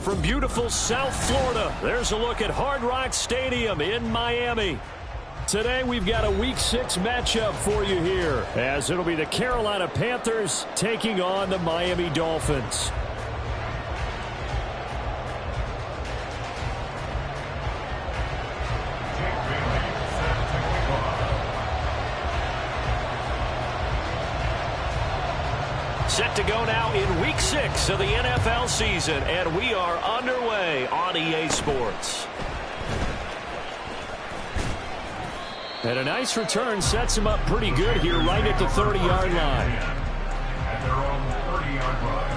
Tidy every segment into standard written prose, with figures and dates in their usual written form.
From beautiful South Florida, there's a look at Hard Rock Stadium in Miami. Today we've got a Week 6 matchup for you here, as it'll be the Carolina Panthers taking on the Miami Dolphins. Set to go now in Week 6 of the NFL season, and we are underway on EA Sports. And a nice return sets him up pretty good here right at the 30-yard line. And they're on the 30-yard line.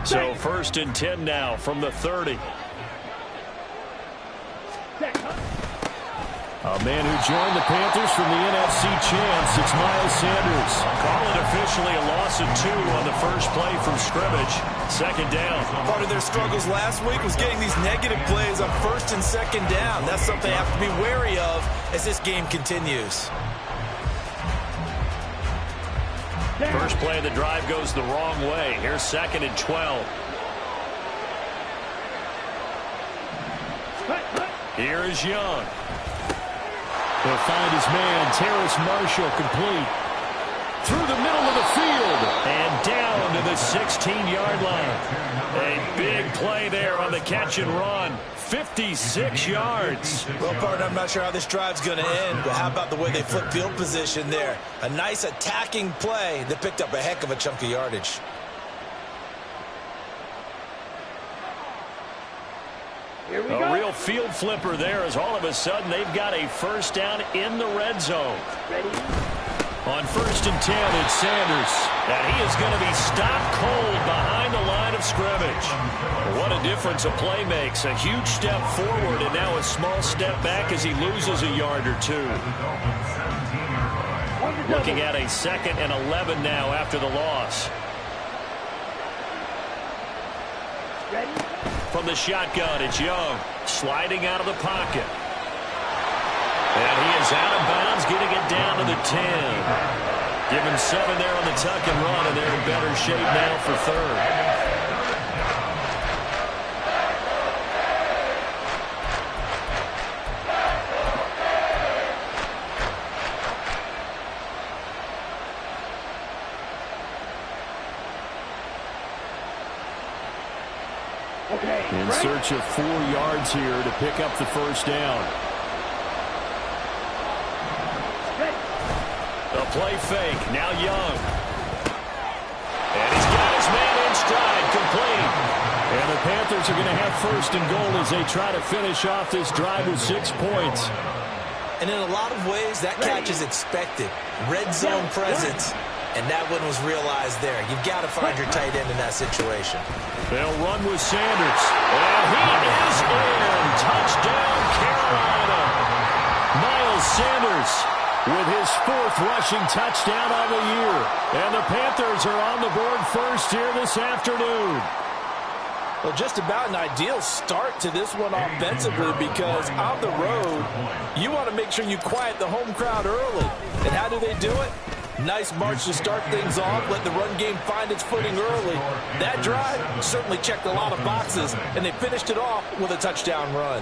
So 1st and 10 now from the 30. A man who joined the Panthers from the NFC champs, it's Miles Sanders. Call it officially a loss of 2 on the first play from scrimmage. 2nd down. Part of their struggles last week was getting these negative plays on 1st and 2nd down. That's something they have to be wary of as this game continues. First play of the drive goes the wrong way. Here's 2nd and 12. Here is Young. He'll find his man, Terrace Marshall, complete. Through the middle of the field and down to the 16-yard line. A big play there on the catch and run. 56 yards. Well, partner, I'm not sure how this drive's going to end, but how about the way they flip field position there? A nice attacking play that picked up a heck of a chunk of yardage. A real field flipper there as all of a sudden they've got a first down in the red zone. Ready? On 1st and 10, it's Sanders. And he is going to be stopped cold behind the line of scrimmage. What a difference a play makes. A huge step forward and now a small step back as he loses a yard or two. Looking at a 2nd and 11 now after the loss. Ready? From the shotgun, it's Young. Sliding out of the pocket. And he is out of bounds, getting it down to the 10. Give him 7 there on the tuck and run, and they're in better shape now for 3rd. In search of 4 yards here to pick up the first down. A play fake. Now Young. And he's got his man in stride, complete. And the Panthers are going to have 1st and goal as they try to finish off this drive with 6 points. And in a lot of ways, that catch is expected. Red zone presence. And that one was realized there. You've got to find your tight end in that situation. They'll run with Sanders. And he is in. Touchdown, Carolina. Miles Sanders with his 4th rushing touchdown on the year. And the Panthers are on the board first here this afternoon. Well, just about an ideal start to this one offensively because on the road, you want to make sure you quiet the home crowd early. And how do they do it? Nice march to start things off. Let the run game find its footing early. That drive certainly checked a lot of boxes, and they finished it off with a touchdown run.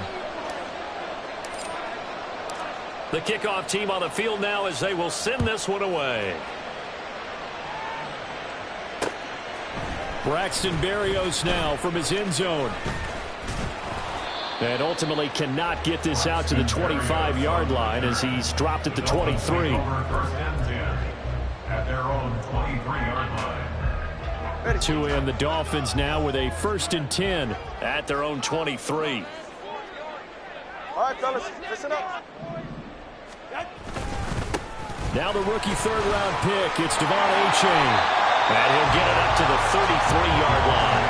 The kickoff team on the field now as they will send this one away. Braxton Berrios now from his end zone. And ultimately cannot get this out to the 25-yard line as he's dropped at the 23. First and 10 at their own 23-yard line. To end the Dolphins now with a 1st and 10 at their own 23. All right, fellas, listen up. Now the rookie 3rd-round pick. It's Devon Achane. And he'll get it up to the 33-yard line.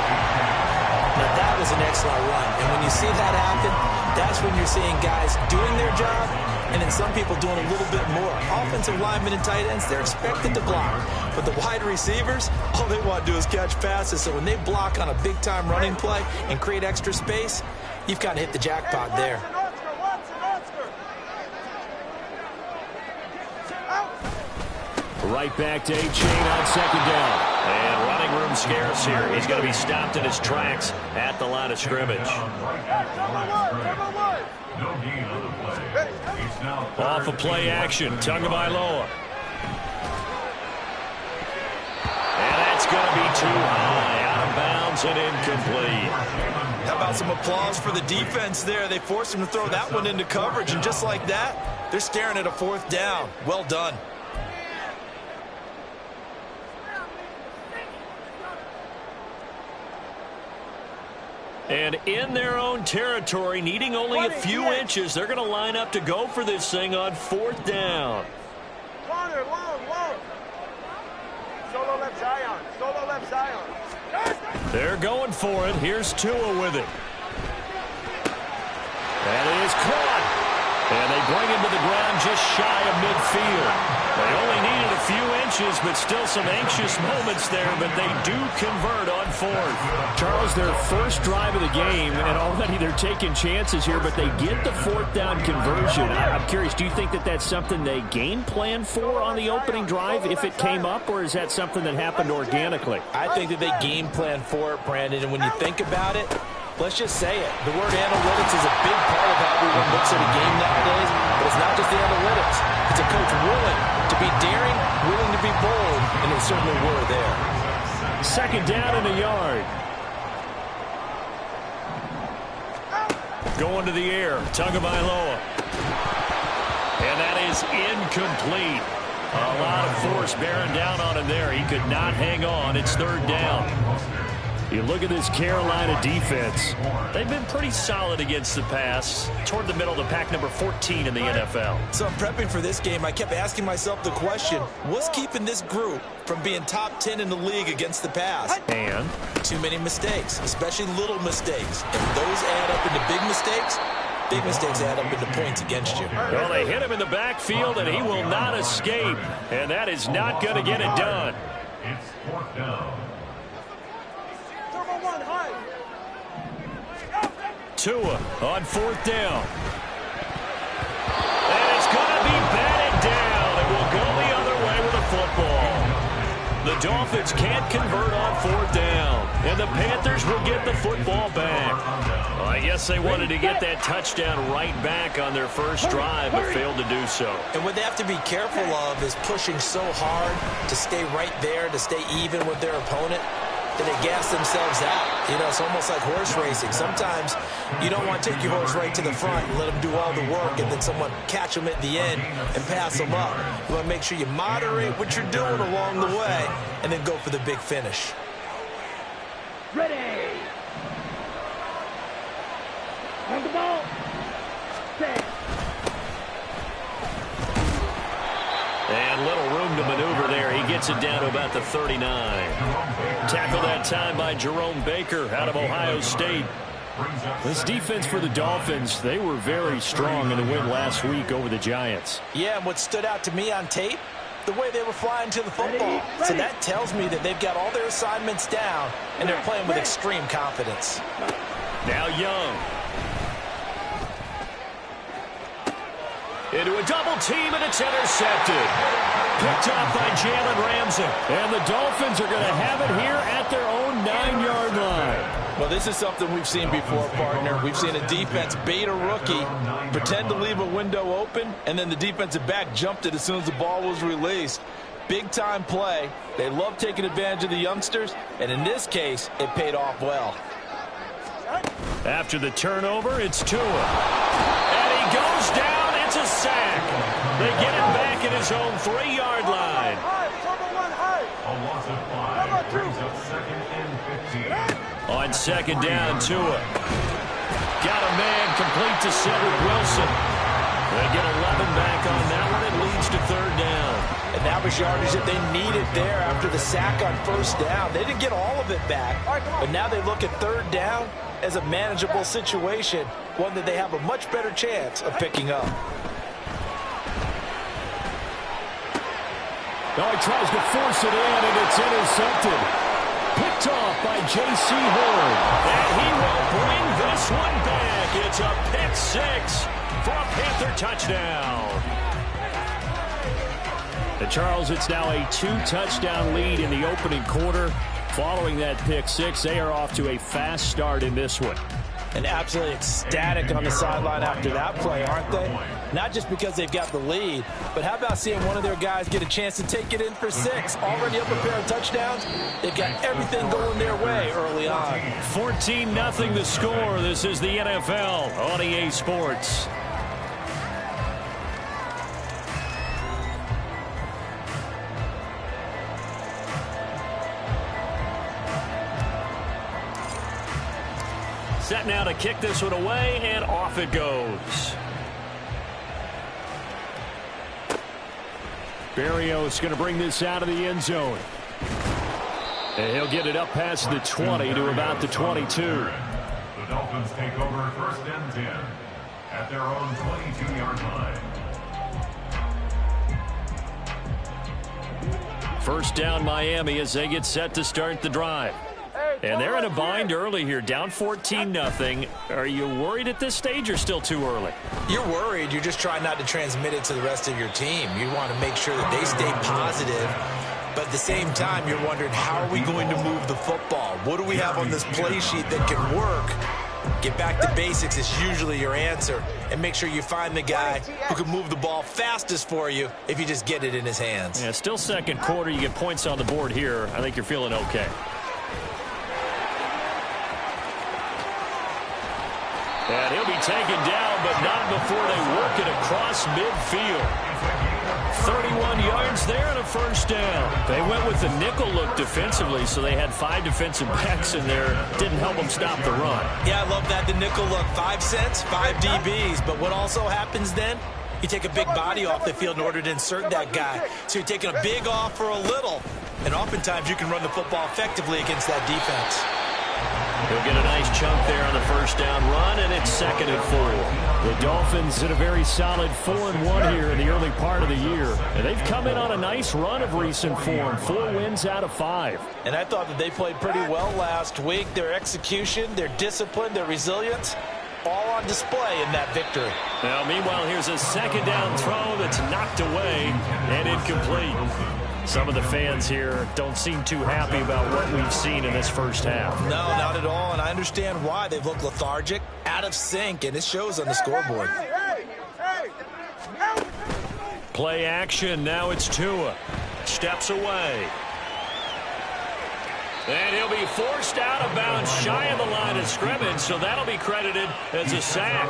Now that was an excellent run. And when you see that happen, that's when you're seeing guys doing their job and then some people doing a little bit more. Offensive linemen and tight ends, they're expected to block. But the wide receivers, all they want to do is catch passes. So when they block on a big-time running play and create extra space, you've kind of hit the jackpot there. Right back to Achane on 2nd down. And running room scarce here. He's going to be stopped in his tracks at the line of scrimmage. Off of play action, Tagovailoa. And that's going to be too high, out of bounds and incomplete. How about some applause for the defense there? They forced him to throw that one into coverage, and just like that, they're staring at a 4th down. Well done. And in their own territory, needing only a few inches, they're going to line up to go for this thing on 4th down. Corner, long. Solo left Zion. They're going for it. Here's Tua with it. And it is caught. And they bring him to the ground just shy of midfield. They only needed a few inches, but still some anxious moments there, but they do convert on 4th. Charles, their first drive of the game, and already they're taking chances here, but they get the 4th down conversion. I'm curious, do you think that that's something they game plan for on the opening drive if it came up, or is that something that happened organically? I think that they game plan for it, Brandon, and when you think about it, let's just say it. The word analytics is a big part of how everyone looks at a game nowadays, but it's not just the analytics. It's a coach willing to be daring, willing to be bold, and they certainly were there. 2nd down and a yard. Going to the air, Tagovailoa. And that is incomplete. A lot of force bearing down on him there. He could not hang on. It's 3rd down. You look at this Carolina defense. They've been pretty solid against the pass. Toward the middle of the pack, number 14 in the NFL. So I'm prepping for this game. I kept asking myself the question, what's keeping this group from being top 10 in the league against the pass? And too many mistakes, especially little mistakes. And those add up into big mistakes. Big mistakes add up into points against you. Well, they hit him in the backfield, and he will not escape. And that is not going to get it done. It's 4th down. Tua on 4th down. And it's going to be batted down. It will go the other way with the football. The Dolphins can't convert on 4th down. And the Panthers will get the football back. Well, I guess they wanted to get that touchdown right back on their first drive, but failed to do so. And what they have to be careful of is pushing so hard to stay right there, to stay even with their opponent, that they gas themselves out. You know, it's almost like horse racing. Sometimes you don't want to take your horse right to the front and let them do all the work and then someone catch them at the end and pass them up. You want to make sure you moderate what you're doing along the way and then go for the big finish. Ready. On the ball. Set. And little room to maneuver there. He gets it down to about the 39. Tackled that time by Jerome Baker out of Ohio State. This defense for the Dolphins, they were very strong in the win last week over the Giants. Yeah, and what stood out to me on tape, the way they were flying to the football. So that tells me that they've got all their assignments down, and they're playing with extreme confidence. Now Young. Into a double team, and it's intercepted. Picked up by Jalen Ramsey. And the Dolphins are going to have it here at their own 9-yard line. Well, this is something we've seen before, partner. We've seen a defense bait a rookie, pretend to leave a window open, and then the defensive back jumped it as soon as the ball was released. Big-time play. They love taking advantage of the youngsters, and in this case, it paid off well. After the turnover, it's Tua. And he goes down. It's a sack. They get him back at his own 3-yard line. A loss of 5 brings up 2nd and 15. On 2nd down, Tua. Got a man complete to Cedric Wilson. They get 11 back on that one. It leads to 3rd down. And that was yardage that they needed there after the sack on 1st down. They didn't get all of it back, but now they look at 3rd down as a manageable situation, one that they have a much better chance of picking up. Now he tries to force it in, and it's intercepted. Picked off by J.C. Horn. And he will bring this one back. It's a pick 6 for a Panther touchdown. And Charles, it's now a 2-touchdown lead in the opening quarter. Following that pick 6, they are off to a fast start in this one. And absolutely ecstatic on the sideline after that play, aren't they? Not just because they've got the lead, but how about seeing one of their guys get a chance to take it in for 6? Already up a pair of touchdowns. They've got everything going their way early on. 14-0 the score. This is the NFL on EA Sports. Set now to kick this one away, and off it goes. Berrios going to bring this out of the end zone. And he'll get it up past the 20 to about the 22. The Dolphins take over 1st and 10 at their own 22-yard line. First down Miami as they get set to start the drive. And they're in a bind early here, down 14-0. Are you worried at this stage or still too early? You're worried. You're just trying not to transmit it to the rest of your team. You want to make sure that they stay positive. But at the same time, you're wondering, how are we going to move the football? What do we have on this play sheet that can work? Get back to basics is usually your answer. And make sure you find the guy who can move the ball fastest for you if you just get it in his hands. Yeah, still second quarter. You get points on the board here. I think you're feeling okay. And he'll be taken down, but not before they work it across midfield. 31 yards there and a first down. They went with the nickel look defensively, so they had 5 defensive backs in there. Didn't help them stop the run. Yeah, I love that, the nickel look. 5 cents, 5 DBs. But what also happens then? You take a big body off the field in order to insert that guy. So you're taking a big off for a little. And oftentimes you can run the football effectively against that defense. He'll get a nice chunk there on the first down run, and it's 2nd and 4. The Dolphins in a very solid 4-1 here in the early part of the year. And they've come in on a nice run of recent form, 4 wins out of 5. And I thought that they played pretty well last week. Their execution, their discipline, their resilience, all on display in that victory. Now, meanwhile, here's a 2nd down throw that's knocked away and incomplete. Some of the fans here don't seem too happy about what we've seen in this first half. No, not at all, and I understand why. They've looked lethargic, out of sync, and it shows on the scoreboard. Play action, now it's Tua. Steps away. And he'll be forced out of bounds shy of the line of scrimmage, so that'll be credited as a sack.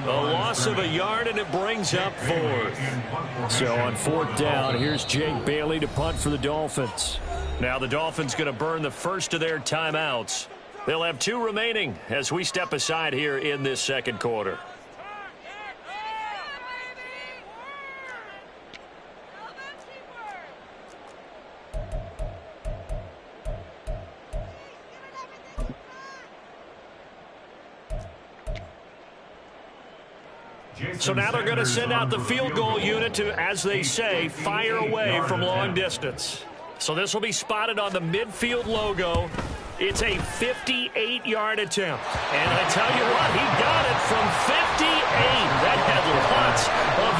A loss of a yard, and it brings up 4th. So on 4th down, here's Jake Bailey to punt for the Dolphins. Now the Dolphins going to burn the first of their timeouts. They'll have 2 remaining as we step aside here in this second quarter. So now they're going to send out the field goal unit to, as they say, fire away from long distance. So this will be spotted on the midfield logo. It's a 58-yard attempt. And I tell you what, he got it from 58. That had lots of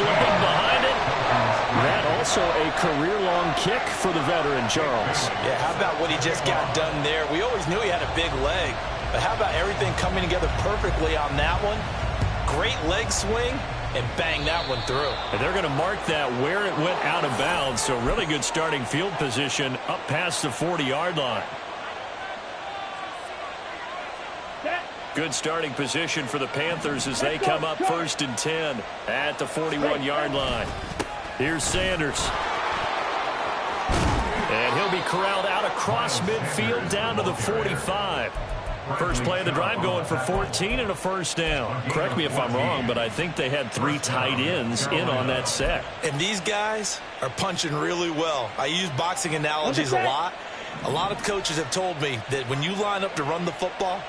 also a career-long kick for the veteran, Charles. Yeah, how about what he just got done there? We always knew he had a big leg, but how about everything coming together perfectly on that one? Great leg swing, and bang that one through. And they're going to mark that where it went out of bounds, so really good starting field position up past the 40-yard line. Good starting position for the Panthers as they come up 1st and 10 at the 41-yard line. Here's Sanders. And he'll be corralled out across midfield down to the 45. First play of the drive going for 14 and a first down. Correct me if I'm wrong, but I think they had 3 tight ends in on that set. And these guys are punching really well. I use boxing analogies a lot. A lot of coaches have told me that when you line up to run the football,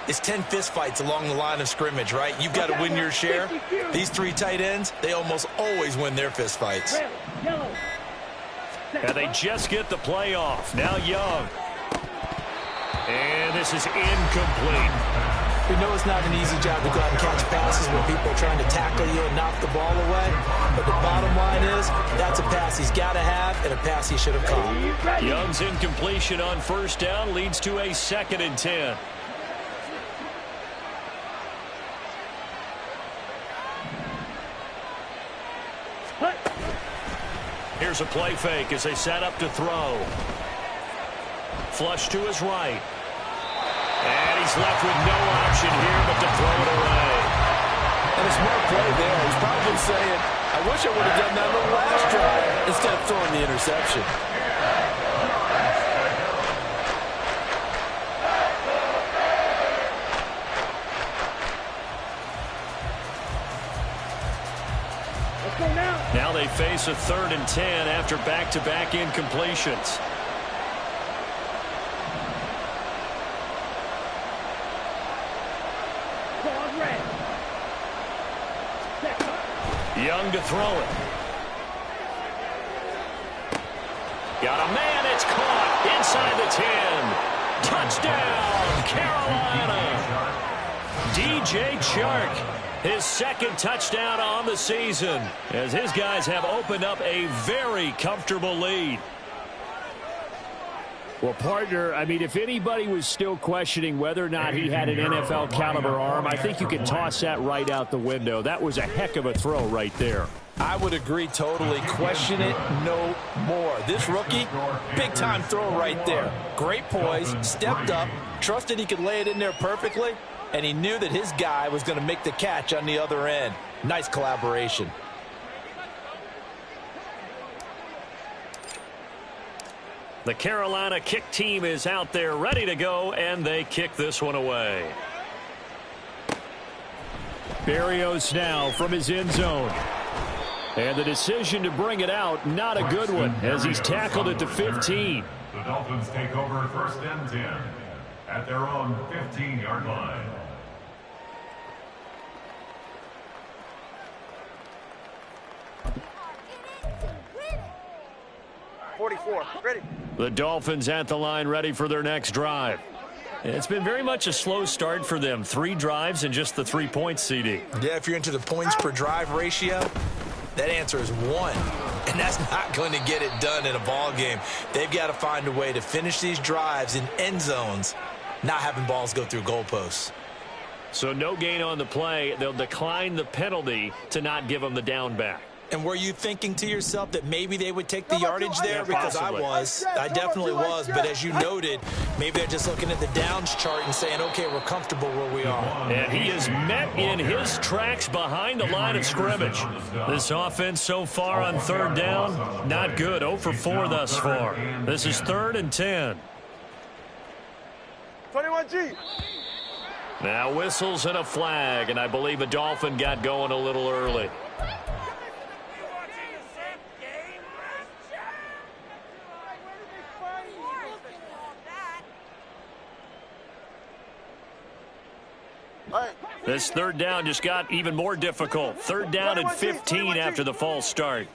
it's 10 fistfights along the line of scrimmage, right? You've got to win your share. These 3 tight ends, they almost always win their fistfights. And they just get the play off. Now Young. And this is incomplete. We know it's not an easy job to go out and catch passes when people are trying to tackle you and knock the ball away. But the bottom line is, that's a pass he's got to have and a pass he should have caught. Young's incompletion on first down leads to a 2nd and 10. Here's a play fake as they set up to throw. Flush to his right. And he's left with no option here but to throw it away. And a smart play there. He's probably saying, I wish I would have done that on the last drive instead of throwing the interception. Now they face a 3rd and 10 after back-to-back incompletions. Young to throw it. Got a man. It's caught inside the 10. Touchdown, Carolina. DJ Chark. His 2nd touchdown on the season as his guys have opened up a very comfortable lead. Well, partner, I mean, if anybody was still questioning whether or not he had an NFL caliber arm, I think you can toss that right out the window. That was a heck of a throw right there. I would agree totally. Question it no more. This rookie, big-time throw right there. Great poise, stepped up, trusted he could lay it in there perfectly, and he knew that his guy was going to make the catch on the other end. Nice collaboration. The Carolina kick team is out there ready to go, and they kick this one away. Berrios now from his end zone. And the decision to bring it out, not a good one, as he's tackled at the 15. The Dolphins take over 1st and 10 at their own 15-yard line. 44. Ready. The Dolphins at the line ready for their next drive. It's been very much a slow start for them. 3 drives and just the 3 points, CD. Yeah, if you're into the points per drive ratio, that answer is 1. And that's not going to get it done in a ball game. They've got to find a way to finish these drives in end zones, not having balls go through goalposts. So no gain on the play. They'll decline the penalty to not give them the down back. And were you thinking to yourself that maybe they would take the yardage there? Yeah, because possibly. I definitely was. But as you noted, maybe they're just looking at the downs chart and saying, okay, we're comfortable where we are. And he is met in his tracks behind the line of scrimmage. This offense so far on 3rd down, not good. 0 for 4 thus far. This is 3rd and 10. 21G. Now whistles and a flag, and I believe a Dolphin got going a little early. This 3rd down just got even more difficult. 3rd down and 15 after the false start.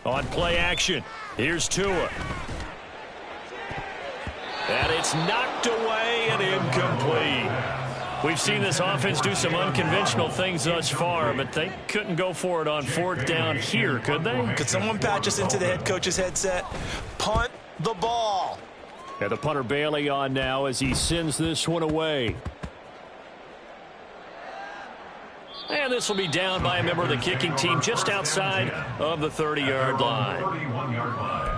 On play action, here's Tua. And it's knocked away and incomplete. We've seen this offense do some unconventional things thus far, but they couldn't go for it on fourth down here, could they? Could someone patch us into the head coach's headset? Punt the ball. And the punter Bailey on now as he sends this one away. And this will be down by a member of the kicking team just outside of the 30-yard line. 31-yard line.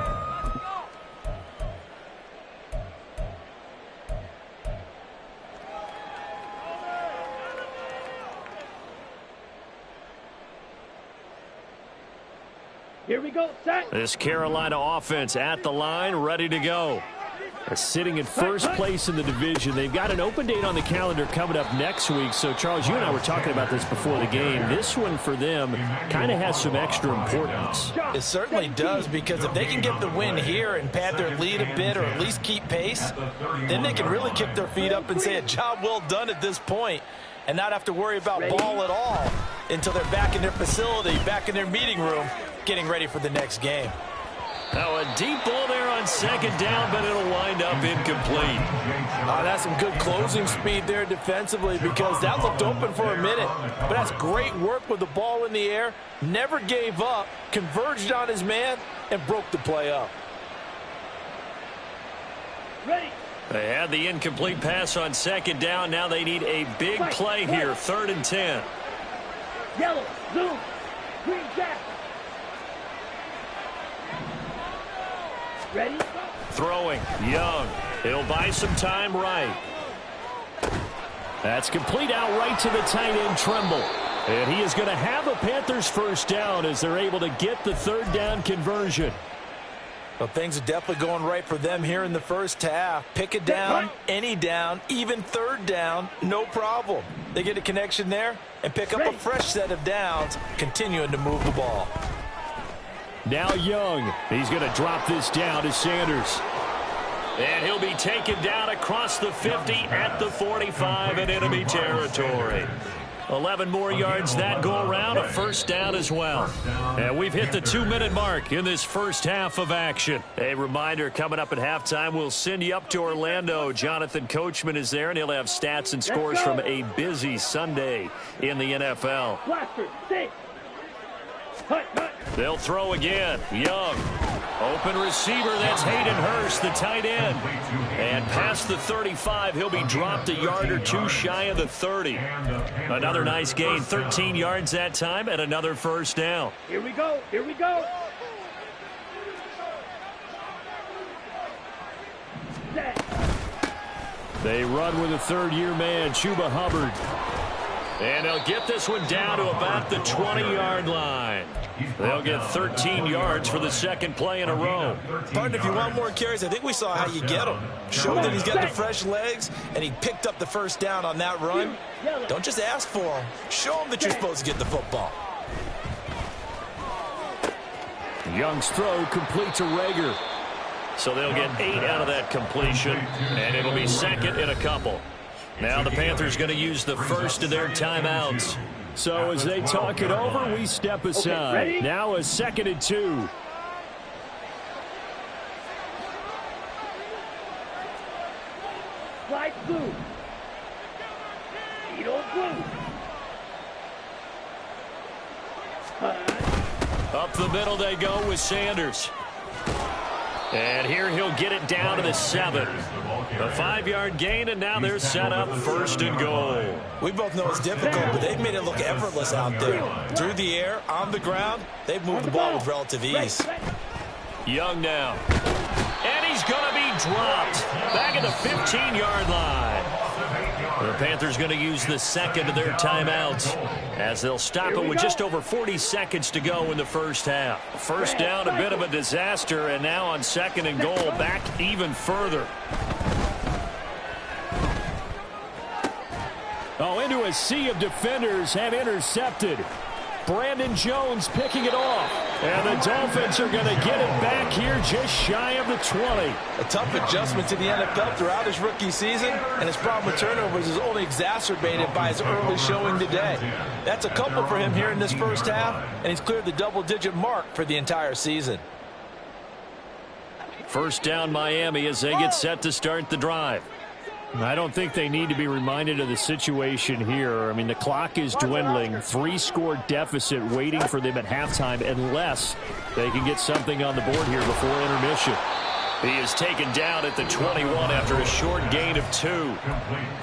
Here we go, set. This Carolina offense at the line, ready to go. Sitting in first place in the division. They've got an open date on the calendar coming up next week. So, Charles, you and I were talking about this before the game. This one for them kind of has some extra importance. It certainly does, because if they can get the win here and pad their lead a bit or at least keep pace, then they can really kick their feet up and say a job well done at this point and not have to worry about ball at all until they're back in their facility, back in their meeting room, getting ready for the next game. Now a deep ball there on second down, but it'll wind up incomplete. That's some good closing speed there defensively, because that looked open for a minute. But that's great work with the ball in the air. Never gave up, converged on his man, and broke the play up. Ready. They had the incomplete pass on second down. Now they need a big play here, 3rd and 10. Yellow, zoom, green jack. Ready? Throwing, Young. He'll buy some time right. That's complete out right to the tight end, Tremble. And he is going to have a Panthers first down as they're able to get the 3rd down conversion. Well, things are definitely going right for them here in the first half. Pick a down, any down, even 3rd down, no problem. They get a connection there and pick up a fresh set of downs, continuing to move the ball. Now Young. He's going to drop this down to Sanders. And he'll be taken down across the 50 at the 45 in enemy territory. 11 more yards that go around, a first down as well. And we've hit the 2-minute mark in this first half of action. A reminder, coming up at halftime, we'll send you up to Orlando. Jonathan Coachman is there, and he'll have stats and scores from a busy Sunday in the NFL. Blaster, stay. They'll throw again. Young. Open receiver, that's Hayden Hurst, the tight end. And past the 35, he'll be dropped a yard or two shy of the 30. Another nice gain, 13 yards that time, and another first down. Here we go, here we go. Set. They run with a 3rd-year man, Chuba Hubbard. And they'll get this one down to about the 20-yard line. They'll get 13 yards for the second play in a row. Partner, if you want more carries, I think we saw how you get them. Show that he's got the fresh legs, and he picked up the first down on that run. Don't just ask for him. Show him that you're supposed to get the football. Young's throw complete to Rager. So they'll get 8 out of that completion, and it'll be second in a couple. Now the Panthers going to use the first of their timeouts. So as they talk it over, we step aside. Okay, now a 2nd and 2. Slide blue. Beetle blue. Up the middle they go with Sanders. And here he'll get it down to the 7. A 5-yard gain, and now they're set up 1st and goal. We both know it's difficult, but they've made it look effortless out there. Through the air, on the ground, they've moved the ball with relative ease. Young now. And he's going to be dropped back at the 15-yard line. The Panthers going to use the second of their timeouts as they'll stop it with just over 40 seconds to go in the first half. First down, a bit of a disaster, and now on 2nd and goal, back even further. Oh, into a sea of defenders have intercepted. Brandon Jones picking it off. And the Dolphins are going to get it back here just shy of the 20. A tough adjustment to the NFL throughout his rookie season, and his problem with turnovers is only exacerbated by his early showing today. That's a couple for him here in this first half, and he's cleared the double-digit mark for the entire season. First down Miami as they get set to start the drive. I don't think they need to be reminded of the situation here. I mean, the clock is dwindling. 3-score deficit waiting for them at halftime unless they can get something on the board here before intermission. He is taken down at the 21 after a short gain of 2.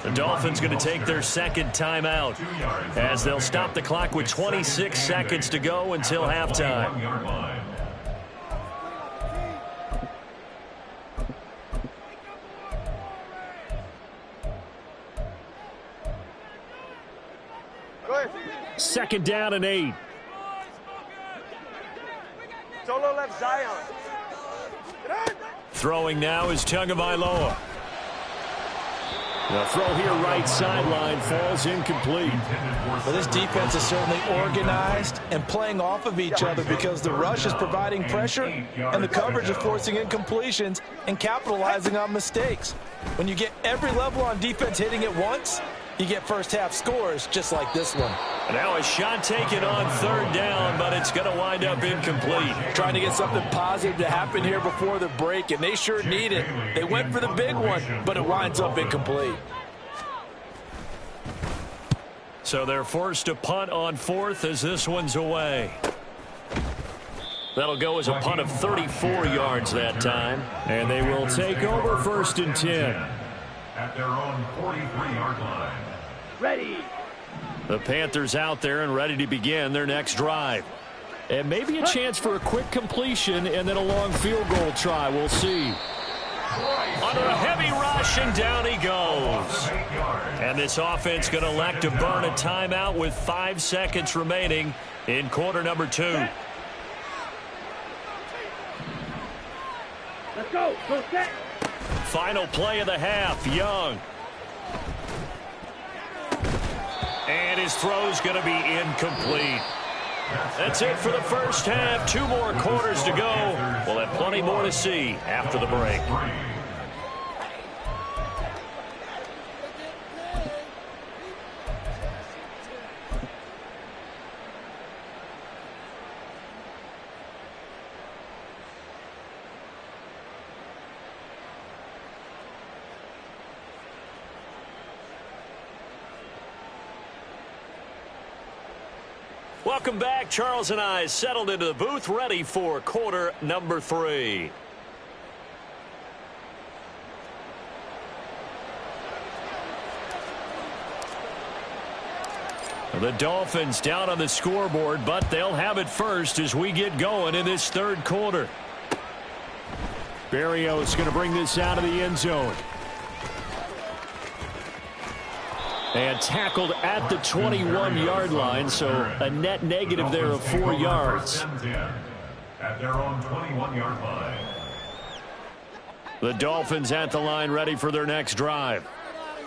The Dolphins going to take their second timeout as they'll stop the clock with 26 seconds to go until halftime. Second down and 8. Solo left Zion. Throwing now is Tagovailoa. The throw here right sideline falls incomplete. Well, this defense is certainly organized and playing off of each other because the rush is providing pressure and the coverage is forcing incompletions and capitalizing on mistakes. When you get every level on defense hitting at once, you get first-half scores just like this one. Now a shot taken on third down, but it's going to wind up incomplete. Trying to get something positive to happen here before the break, and they sure need it. They went for the big one, but it winds up incomplete. So they're forced to punt on fourth as this one's away. That'll go as a punt of 34 yards that time. And they will take over first and 10. At their own 43-yard line. Ready. The Panthers out there and ready to begin their next drive. And maybe a chance for a quick completion and then a long field goal try. We'll see. Under a heavy rush, and down he goes. And this offense going to elect to burn a timeout with 5 seconds remaining in quarter number 2. Let's go. Go set. Final play of the half, Young. And his throw's going to be incomplete. That's it for the first half. 2 more quarters to go. We'll have plenty more to see after the break. Welcome back. Charles and I settled into the booth, ready for quarter number 3. The Dolphins down on the scoreboard, but they'll have it first as we get going in this third quarter. Berrios going to bring this out of the end zone. And tackled at the 21-yard line, so a net negative there of 4 yards. At their own 21-yard line. The Dolphins at the line ready for their next drive.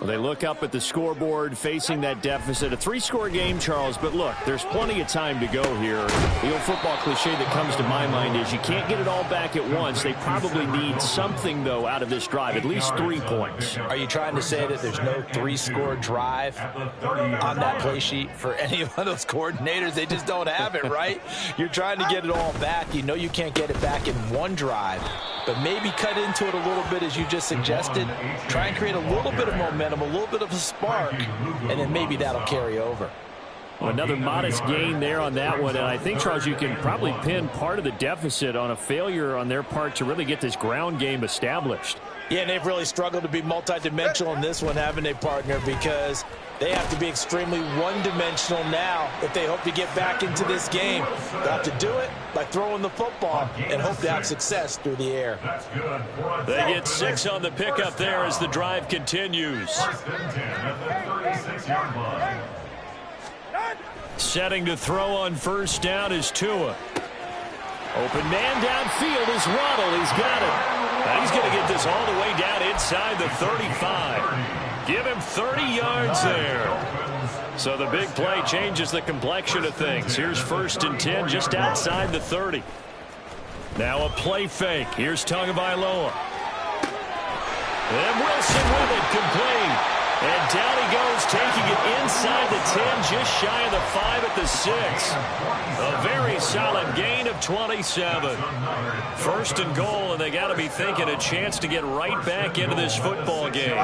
Well, they look up at the scoreboard facing that deficit. A 3-score game, Charles, but look, there's plenty of time to go here. The old football cliche that comes to my mind is you can't get it all back at once. They probably need something, though, out of this drive, at least 3 points. Are you trying to say that there's no 3-score drive on that play sheet for any of those coordinators? They just don't have it, right? You're trying to get it all back. You know you can't get it back in one drive, but maybe cut into it a little bit as you just suggested. Try and create a little bit of momentum, a little bit of a spark, and then maybe that'll carry over. Well, another modest gain there on that one, and I think, Charles, you can probably pin part of the deficit on a failure on their part to really get this ground game established. Yeah, and they've really struggled to be multidimensional in this one, haven't they, partner? Because they have to be extremely one-dimensional now if they hope to get back into this game. They'll have to do it by throwing the football and hope to have success through the air. They get 6 on the pickup there as the drive continues. Setting to throw on first down is Tua. Open man downfield is Waddle. He's got it. And he's going to get this all the way down inside the 35. Give him 30 yards there. So the big play changes the complexion of things. Here's first and 10 just outside the 30. Now a play fake. Here's Tagovailoa. And Wilson with it, complete. And down he goes, taking it inside inside the 10, just shy of the 5 at the 6. A very solid gain of 27. First and goal, and they got to be thinking a chance to get right back into this football game.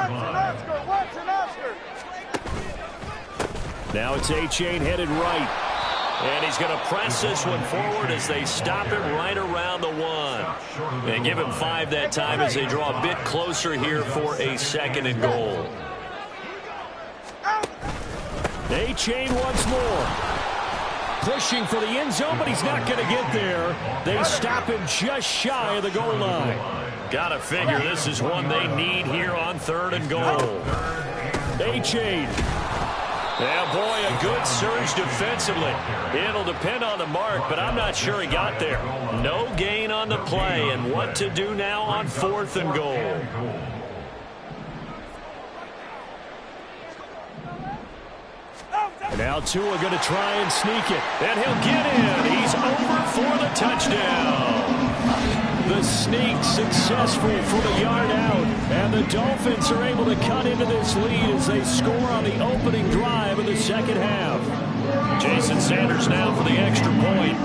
Now it's A-Chain headed right. And he's going to press this one forward as they stop it right around the 1. And give him 5 that time as they draw a bit closer here for a second and goal. A-Chain once more. Pushing for the end zone, but he's not going to get there. They stop him just shy of the goal line. Got to figure this is one they need here on 3rd and goal. A-Chain. Yeah, boy, a good surge defensively. It'll depend on the mark, but I'm not sure he got there. No gain on the play, and what to do now on 4th and goal. And now Tua going to try and sneak it. And he'll get in. He's over for the touchdown. The sneak successful from a yard out. And the Dolphins are able to cut into this lead as they score on the opening drive of the second half. Jason Sanders now for the extra point.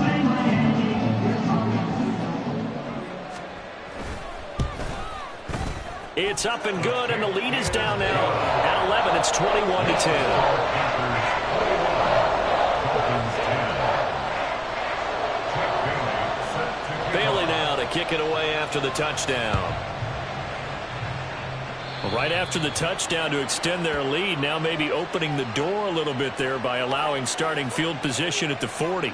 It's up and good, and the lead is down now at 11. It's 21-10. Bailey now to kick it away after the touchdown. Well, right after the touchdown to extend their lead, now maybe opening the door a little bit there by allowing starting field position at the 40.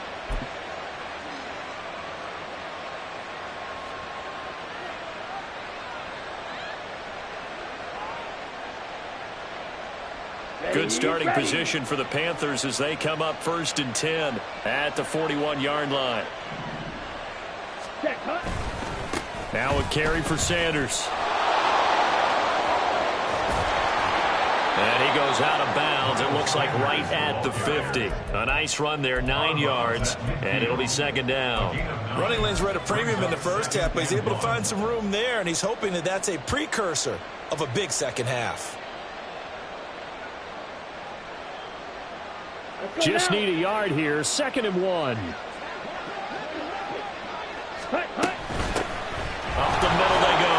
Good starting position for the Panthers as they come up 1st and 10 at the 41-yard line. Now a carry for Sanders. And he goes out of bounds. It looks like right at the 50. A nice run there, 9 yards, and it'll be 2nd down. Running lanes were at a premium in the first half, but he's able to find some room there, and he's hoping that that's a precursor of a big second half. Just need a yard here. 2nd and 1. Up the middle they go.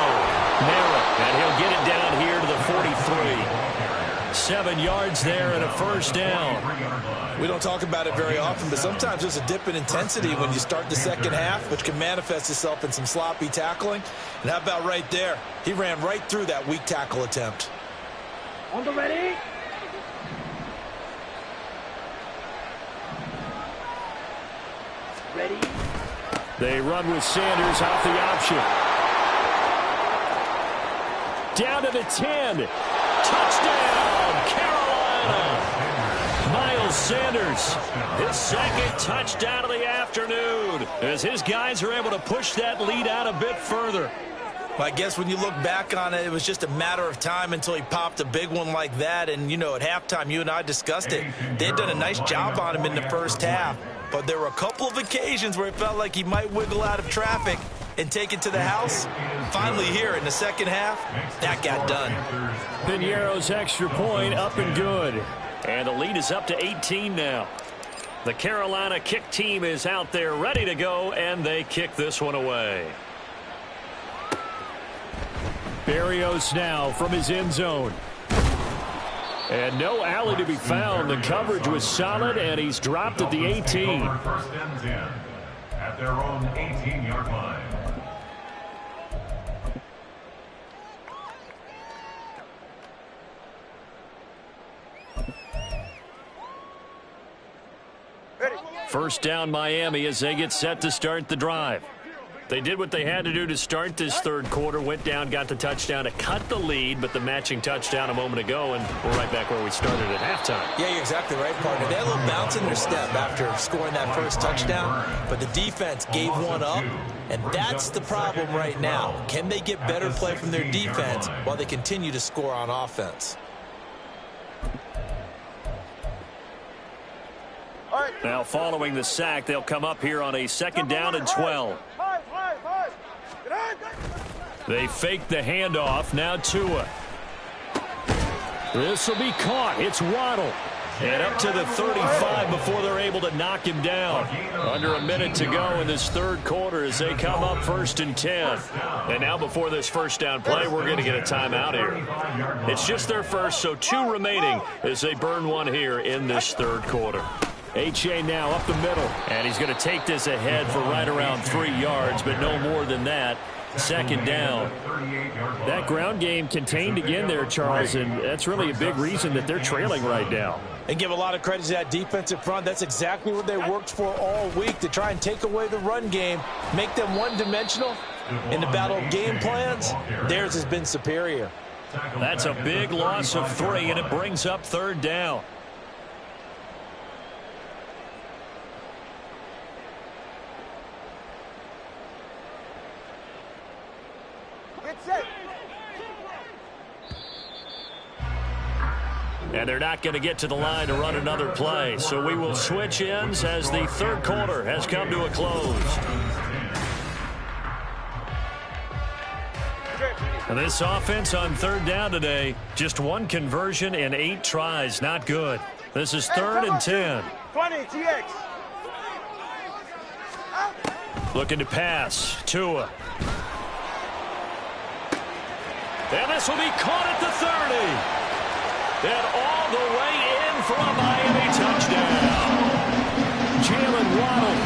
Narrow. And he'll get it down here to the 43. 7 yards there and a 1st down. We don't talk about it very often, but sometimes there's a dip in intensity when you start the second half, which can manifest itself in some sloppy tackling. And how about right there? He ran right through that weak tackle attempt. On the ready. Ready. They run with Sanders off the option. Down to the 10. Touchdown, Carolina. Miles Sanders, his 2nd touchdown of the afternoon, as his guys are able to push that lead out a bit further. I guess when you look back on it, it was just a matter of time until he popped a big one like that. And, you know, at halftime, you and I discussed it. They had done a nice job on him in the first half. But there were a couple of occasions where it felt like he might wiggle out of traffic and take it to the house. Finally here in the second half, that got done. Piñeiro's extra point up and good. And the lead is up to 18 now. The Carolina kick team is out there ready to go, and they kick this one away. Berrios now from his end zone. And no alley to be found. The coverage was solid, and he's dropped at the 18. 1st and 10 at their own 18-yard line. First down Miami as they get set to start the drive. They did what they had to do to start this 3rd quarter, went down, got the touchdown to cut the lead, but the matching touchdown a moment ago, and we're right back where we started at halftime. Yeah, you're exactly right, partner. They had a little bounce in their step after scoring that first touchdown, but the defense gave one up, and that's the problem right now. Can they get better play from their defense while they continue to score on offense? Now following the sack, they'll come up here on a 2nd down and 12. They fake the handoff. Now Tua. This will be caught. It's Waddle. And up to the 35 before they're able to knock him down. Under a minute to go in this third quarter as they come up 1st and 10. And now before this first down play, we're going to get a timeout here. It's just their first, so 2 remaining as they burn one here in this third quarter. H.A. now up the middle. And he's going to take this ahead for right around 3 yards, but no more than that. 2nd down. That ground game contained again there, Charles, and that's really a big reason that they're trailing right now. And give a lot of credit to that defensive front. That's exactly what they worked for all week, to try and take away the run game, make them one-dimensional. In the battle of game plans, theirs has been superior. That's a big loss of 3, and it brings up 3rd down. Get set. And they're not going to get to the line to run another play. So we will switch ends as the third quarter has come to a close. And this offense on 3rd down today, just 1 conversion in 8 tries. Not good. This is 3rd and 10. 20, GX. Looking to pass. Tua. And this will be caught at the 30. And all the way in for a Miami touchdown. Jalen Waddle,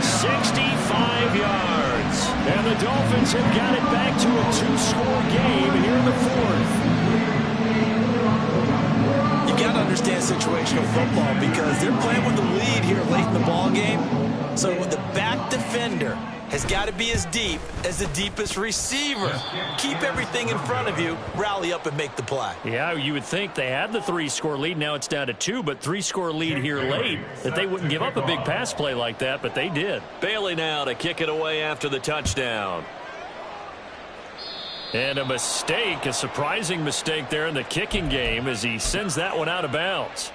65 yards. And the Dolphins have got it back to a 2-score game here in the 4th. You got to understand situational football because they're playing with the lead here late in the ball game. So the back defender has got to be as deep as the deepest receiver. Keep everything in front of you, rally up and make the play. Yeah, you would think they had the 3-score lead. Now it's down to 2, but 3-score lead here late, that they wouldn't give up a big pass play like that, but they did. Bailey now to kick it away after the touchdown. And a mistake, a surprising mistake there in the kicking game as he sends that one out of bounds.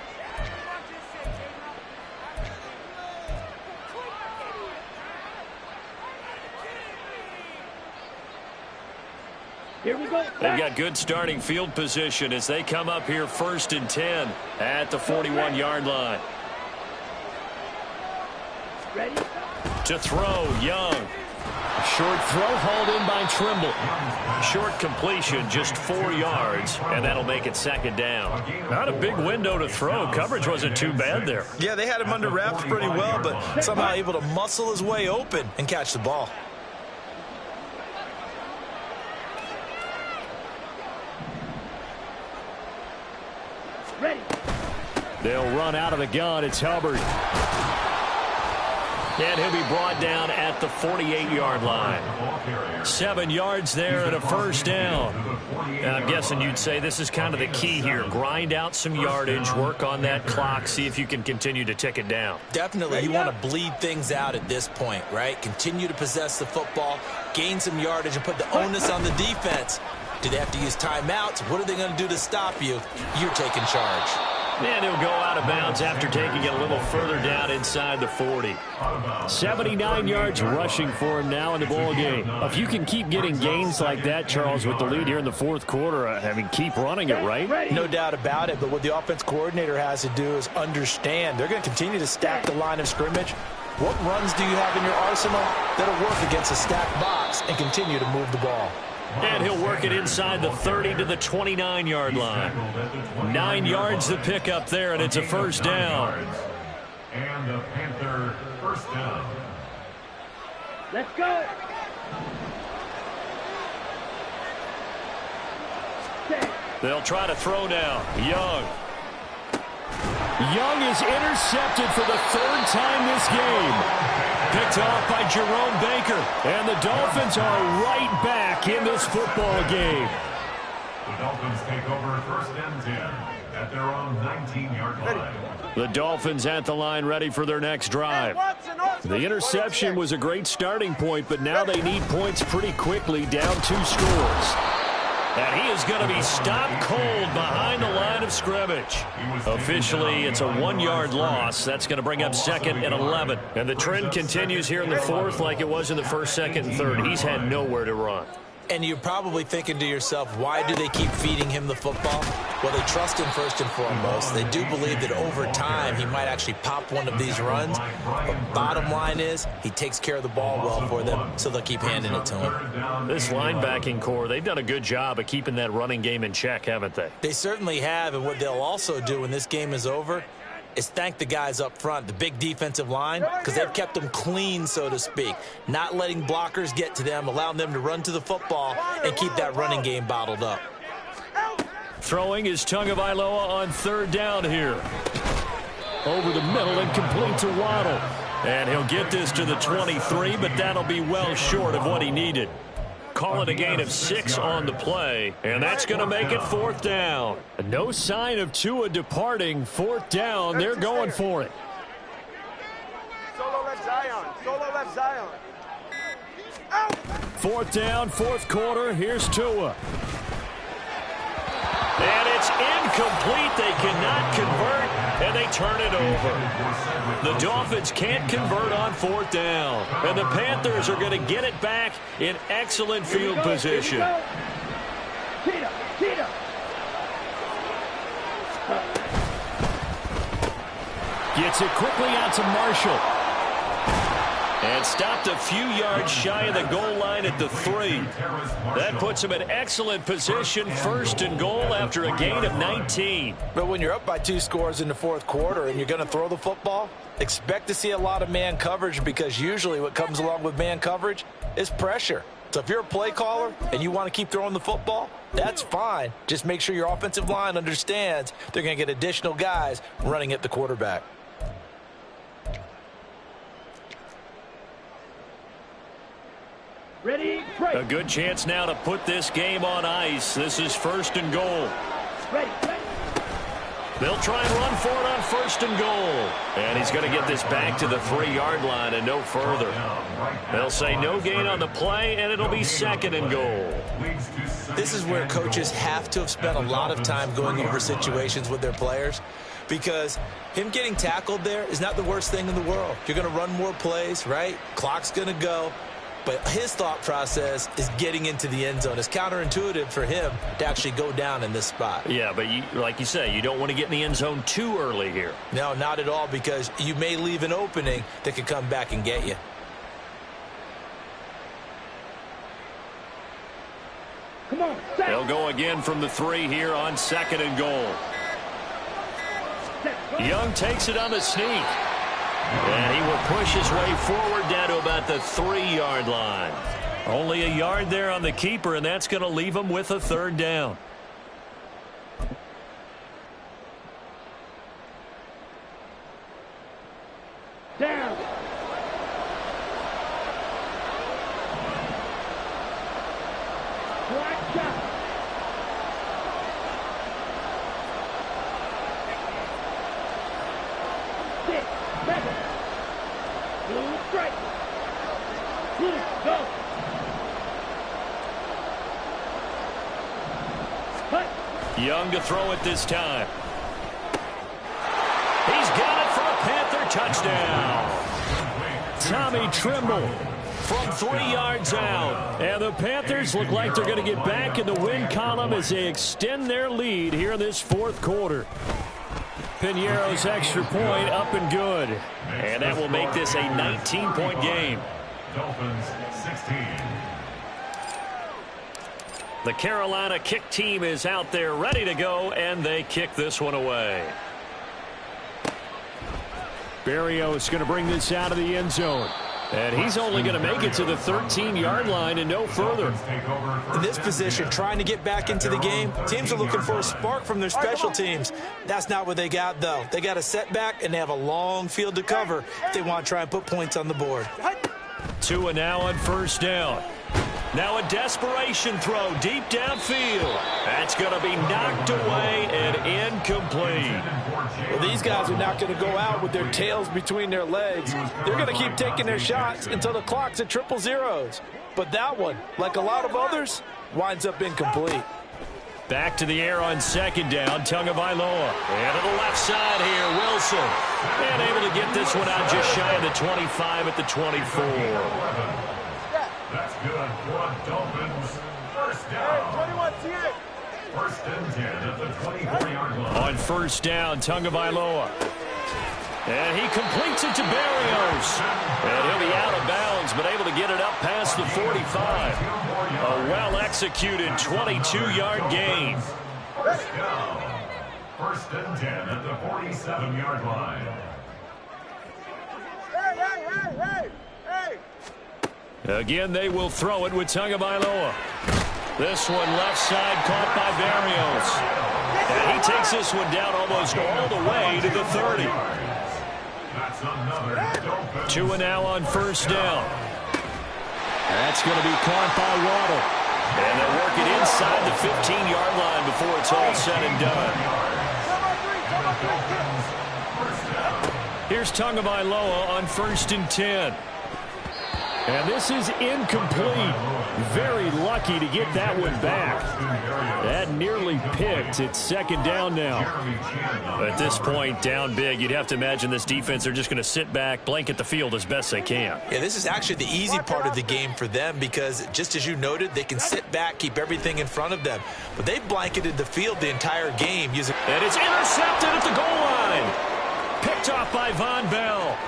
Here we go. They've got good starting field position as they come up here 1st and 10 at the 41-yard line. Ready? To throw, Young. Short throw hauled in by Trimble. Short completion, just 4 yards, and that'll make it 2nd down. Not a big window to throw. Coverage wasn't too bad there. Yeah, they had him under wraps pretty well, but somehow able to muscle his way open and catch the ball. Ready. They'll run out of the gun. It's Hubbard. And he'll be brought down at the 48-yard line. 7 yards there and a 1st down. And I'm guessing you'd say this is kind of the key here. Grind out some yardage, work on that clock, see if you can continue to tick it down. Definitely, you want to bleed things out at this point, right? Continue to possess the football, gain some yardage, and put the onus on the defense. Do they have to use timeouts? What are they going to do to stop you? You're taking charge. And he'll go out of bounds after taking it a little further down inside the 40. 79 yards rushing for him now in the ball game. If you can keep getting gains like that, Charles, with the lead here in the 4th quarter, I mean, keep running it, right? No doubt about it, but what the offense coordinator has to do is understand they're going to continue to stack the line of scrimmage. What runs do you have in your arsenal that'll work against a stacked box and continue to move the ball? And he'll work it inside the 30 to the 29-yard line. 9 yards to pick up there, and it's a 1st down. And the Panther 1st down. Let's go. They'll try to throw now. Young. Young is intercepted for the 3rd time this game. Picked off by Jerome Baker. And the Dolphins are right back in this football game. The Dolphins take over 1st and 10 at their own 19-yard line. The Dolphins at the line ready for their next drive. The interception was a great starting point, but now they need points pretty quickly, down 2 scores. And he is going to be stopped cold behind the line of scrimmage. Officially, it's a 1-yard loss. That's going to bring up 2nd and 11. And the trend continues here in the 4th like it was in the 1st, 2nd, and 3rd. He's had nowhere to run. And you're probably thinking to yourself, why do they keep feeding him the football? Well, they trust him first and foremost. They do believe that over time he might actually pop one of these runs. But bottom line is he takes care of the ball well for them, so they'll keep handing it to him. This linebacking core, they've done a good job of keeping that running game in check, haven't they? They certainly have, and what they'll also do when this game is over is thank the guys up front, the big defensive line, because they've kept them clean, so to speak, not letting blockers get to them, allowing them to run to the football and keep that running game bottled up. Throwing is Tagovailoa on third down here. Over the middle and complete to Waddle. And he'll get this to the 23, but that'll be well short of what he needed. Call it a gain of 6 on the play, and that's going to make it 4th down. No sign of Tua departing. 4th down, they're going for it. Solo left Zion. Solo left Zion. 4th down, 4th quarter. Here's Tua. And it's incomplete. They cannot convert, and they turn it over. The Dolphins can't convert on 4th down, and the Panthers are going to get it back in excellent field position. Cheetah. Gets it quickly out to Marshall. And stopped a few yards shy of the goal line at the 3. That puts him in excellent position, 1st and goal after a gain of 19. But when you're up by 2 scores in the 4th quarter and you're going to throw the football, expect to see a lot of man coverage, because usually what comes along with man coverage is pressure. So if you're a play caller and you want to keep throwing the football, that's fine. Just make sure your offensive line understands they're going to get additional guys running at the quarterback. Ready, break. A good chance now to put this game on ice. This is 1st and goal. Ready. They'll try and run for it on 1st and goal. And he's going to get this back to the 3-yard line and no further. They'll say no gain on the play, and it'll be 2nd and goal. This is where coaches have to have spent a lot of time going over situations with their players, because him getting tackled there is not the worst thing in the world. You're going to run more plays, right? Clock's going to go. But his thought process is getting into the end zone. It's counterintuitive for him to actually go down in this spot. Yeah, but like you say, you don't want to get in the end zone too early here. No, not at all, because you may leave an opening that could come back and get you. Come on. They'll go again from the 3 here on 2nd and goal. Young takes it on the sneak. And he will push his way forward down to about the 3-yard line. Only a yard there on the keeper, and that's going to leave him with a 3rd down. Down. Black shot. Blue strike. Blue, go. Cut. Young to throw it this time. He's got it for a Panther touchdown. Tommy Tremble from 3 yards out. And the Panthers look like they're going to get back in the win column as they extend their lead here in this 4th quarter. Piñeiro's extra point up and good. And that will make this a 19-point game. Dolphins 16. The Carolina kick team is out there ready to go, and they kick this one away. Berrios going to bring this out of the end zone. And he's only going to make it to the 13-yard line and no further. In this position, trying to get back into the game, teams are looking for a spark from their special teams. That's not what they got, though. They got a setback, and they have a long field to cover if they want to try and put points on the board. Tua now on 1st down. Now a desperation throw deep downfield. That's going to be knocked away and incomplete. Well, these guys are not going to go out with their tails between their legs. They're going to keep taking their shots until the clock's at 000. But that one, like a lot of others, winds up incomplete. Back to the air on 2nd down, Tagovailoa. And to the left side here, Wilson. And able to get this one out just shy of the 25 at the 24. That's good for Dolphins. down. First and 10 at the 24-yard line. On first down, Tagovailoa. And he completes it to Barrios. And he'll be out of bounds, but able to get it up past the 45. A well-executed 22-yard gain. First down. First and 10 at the 47-yard line. Again, they will throw it with Tagovailoa. This one left side caught by Barrios. And he takes this one down almost all the way to the 30. That's another 2 and now on first down. That's going to be caught by Waddle. And they'll work it inside the 15-yard line before it's all said and done. Here's Tagovailoa on first and 10. And this is incomplete. Very lucky to get that one back. That nearly picked. It's second down now. At this point, down big, you'd have to imagine this defense are just going to sit back, blanket the field as best they can. Yeah, this is actually the easy part of the game for them because, just as you noted, they can sit back, keep everything in front of them. But they blanketed the field the entire game using... And it's intercepted at the goal line. Picked off by Von Bell.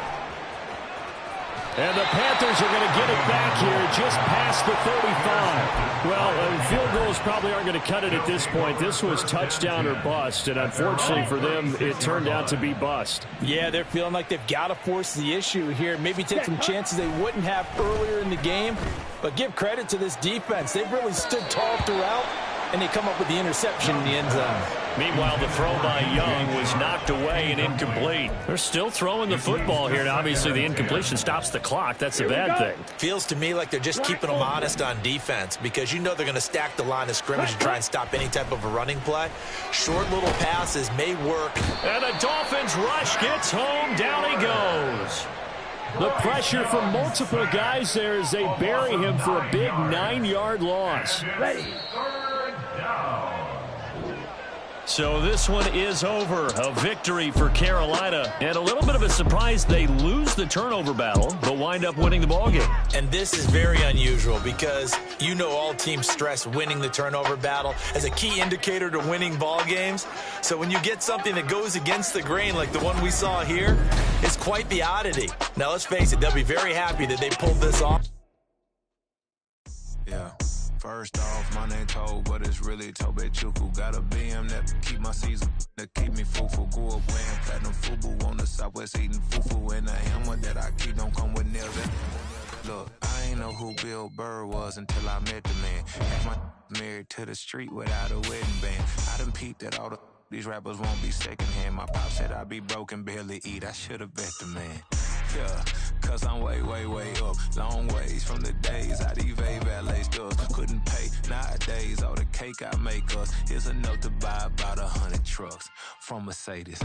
And the Panthers are going to get it back here just past the 35. Well, field goals probably aren't going to cut it at this point. This was touchdown or bust, and unfortunately for them, it turned out to be bust. Yeah, they're feeling like they've got to force the issue here. Maybe take some chances they wouldn't have earlier in the game. But give credit to this defense. They've really stood tall throughout, and they come up with the interception in the end zone. Meanwhile, the throw by Young was knocked away and incomplete. They're still throwing the football here, and obviously the incompletion stops the clock. That's a bad thing. Feels to me like they're just keeping them honest on defense because you know they're going to stack the line of scrimmage and try and stop any type of a running play. Short little passes may work. And the Dolphins rush gets home. Down he goes. The pressure from multiple guys there as they bury him for a big 9-yard loss. So this one is over. A victory for Carolina. And a little bit of a surprise, they lose the turnover battle, but wind up winning the ballgame. And this is very unusual because you know all teams stress winning the turnover battle as a key indicator to winning ball games. So when you get something that goes against the grain like the one we saw here, it's quite the oddity. Now let's face it, they'll be very happy that they pulled this off. Yeah. First off, my name Toad, but it's really Tobe Chuku. Got a BM that keep my season, that keep me fufu. Grew up wearing platinum fubu on the Southwest eating fufu. And the hammer that I keep don't come with nails. Look, I ain't know who Bill Burr was until I met the man. Half my married to the street without a wedding band. I done peeped that all these rappers won't be secondhand. My pop said I'd be broken, barely eat. I should've bet the man. Yeah, cause I'm way, way, way up. Long ways from the days I evade valet stores. Couldn't pay nowadays. All the cake I make us is enough to buy about 100 trucks from Mercedes.